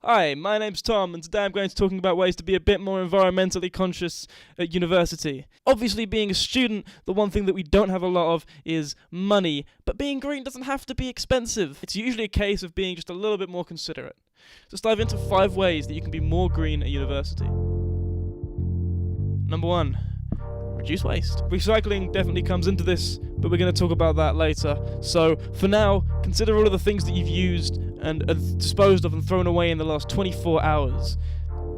Hi, my name's Tom, and today I'm going to be talking about ways to be a bit more environmentally conscious at university. Obviously, being a student, the one thing that we don't have a lot of is money, but being green doesn't have to be expensive. It's usually a case of being just a little bit more considerate. So let's dive into 5 ways that you can be more green at university. Number 1. Reduce waste. Recycling definitely comes into this, but we're going to talk about that later. So, for now, consider all of the things that you've used and disposed of and thrown away in the last 24 hours.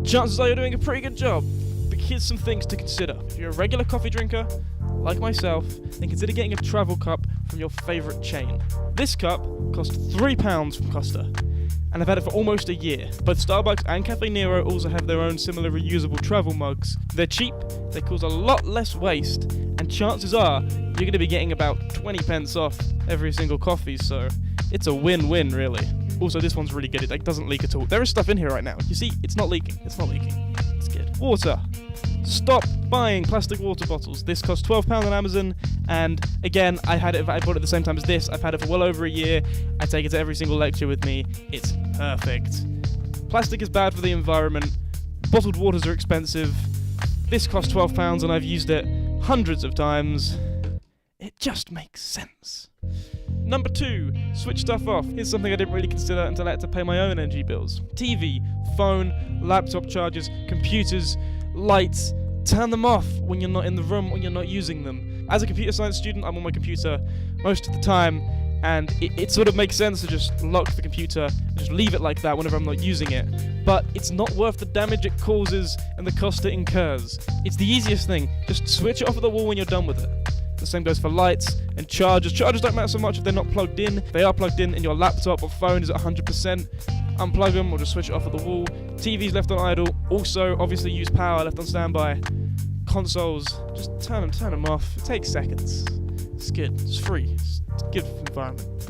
Chances are you're doing a pretty good job, but here's some things to consider. If you're a regular coffee drinker, like myself, then consider getting a travel cup from your favourite chain. This cup cost £3 from Costa, and I've had it for almost a year. Both Starbucks and Cafe Nero also have their own similar reusable travel mugs. They're cheap, they cause a lot less waste, and chances are you're going to be getting about 20 pence off every single coffee, so it's a win-win really. Also, this one's really good, it doesn't leak at all. There is stuff in here right now. You see, it's not leaking. It's good. Water. Stop buying plastic water bottles. This costs £12 on Amazon, and again, I bought it at the same time as this. I've had it for well over a year. I take it to every single lecture with me. It's perfect. Plastic is bad for the environment. Bottled waters are expensive. This costs £12 and I've used it hundreds of times. It just makes sense. Number 2, switch stuff off. Here's something I didn't really consider until I had to pay my own energy bills. TV, phone, laptop chargers, computers, lights. Turn them off when you're not in the room, when you're not using them. As a computer science student, I'm on my computer most of the time, and it sort of makes sense to just lock the computer and just leave it like that whenever I'm not using it. But it's not worth the damage it causes and the cost it incurs. It's the easiest thing. Just switch it off at the wall when you're done with it. The same goes for lights and chargers. Chargers don't matter so much if they're not plugged in. They are plugged in and your laptop or phone is at 100%. Unplug them or just switch it off at the wall. TVs left on idle. Also, obviously use power left on standby. Consoles, just turn them off. It takes seconds. It's good. It's free. It's good for the environment.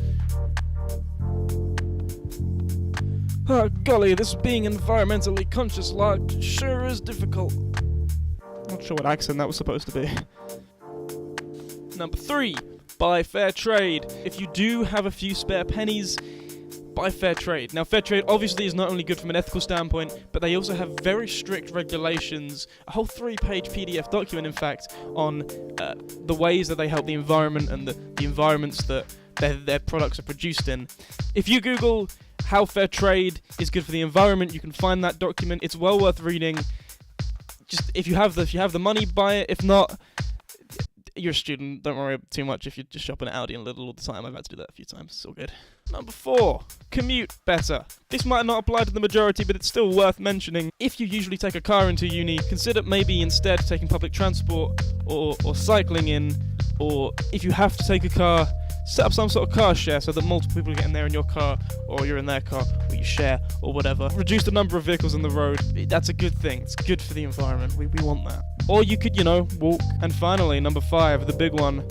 Oh golly, this being environmentally conscious lark sure is difficult. Not sure what accent that was supposed to be. Number 3, buy Fairtrade. If you do have a few spare pennies, buy Fairtrade. Now, Fairtrade obviously is not only good from an ethical standpoint, but they also have very strict regulations, a whole 3-page PDF document, in fact, on the ways that they help the environment and the environments that their products are produced in. If you Google how Fairtrade is good for the environment, you can find that document. It's well worth reading. Just if you have the money, buy it. If not, you're a student, don't worry too much if you're just shopping at Aldi and Lidl all the time. I've had to do that a few times, it's all good. Number 4, commute better. This might not apply to the majority, but it's still worth mentioning. If you usually take a car into uni, consider maybe instead taking public transport or cycling in, or if you have to take a car, set up some sort of car share so that multiple people get in there in your car, or you're in their car, or you share, or whatever. Reduce the number of vehicles on the road. That's a good thing. It's good for the environment. We want that. Or you could, walk. And finally, number 5, the big one.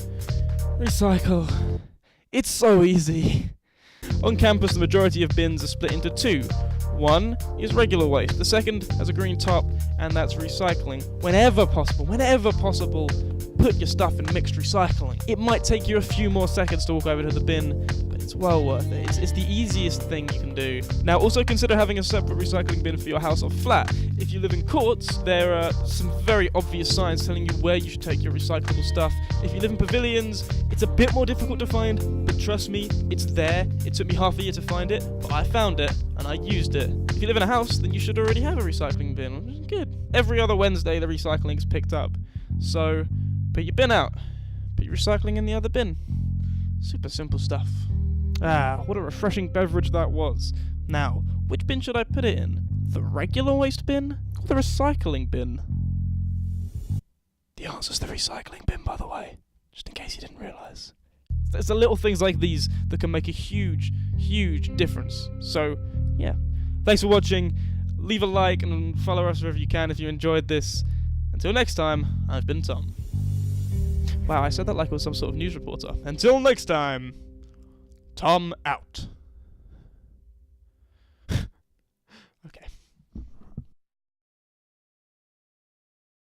Recycle. It's so easy. On campus, the majority of bins are split into 2. One is regular waste. The second has a green top, and that's recycling. Whenever possible, put your stuff in mixed recycling. It might take you a few more seconds to walk over to the bin, but it's well worth it. It's the easiest thing you can do. Now, also consider having a separate recycling bin for your house or flat. If you live in courts, there are some very obvious signs telling you where you should take your recyclable stuff. If you live in pavilions, it's a bit more difficult to find, but trust me, it's there. It took me half a year to find it, but I found it, and I used it. If you live in a house, then you should already have a recycling bin, which is good. Every other Wednesday, the recycling's picked up. So, put your bin out. Put your recycling in the other bin. Super simple stuff. Ah, what a refreshing beverage that was. Now, which bin should I put it in? The regular waste bin or the recycling bin? The answer's the recycling bin, by the way, just in case you didn't realise. There's the little things like these that can make a huge, huge difference. So, yeah. Thanks for watching. Leave a like and follow us wherever you can if you enjoyed this. Until next time, I've been Tom. Wow, I said that like I was some sort of news reporter. Until next time, Tom out.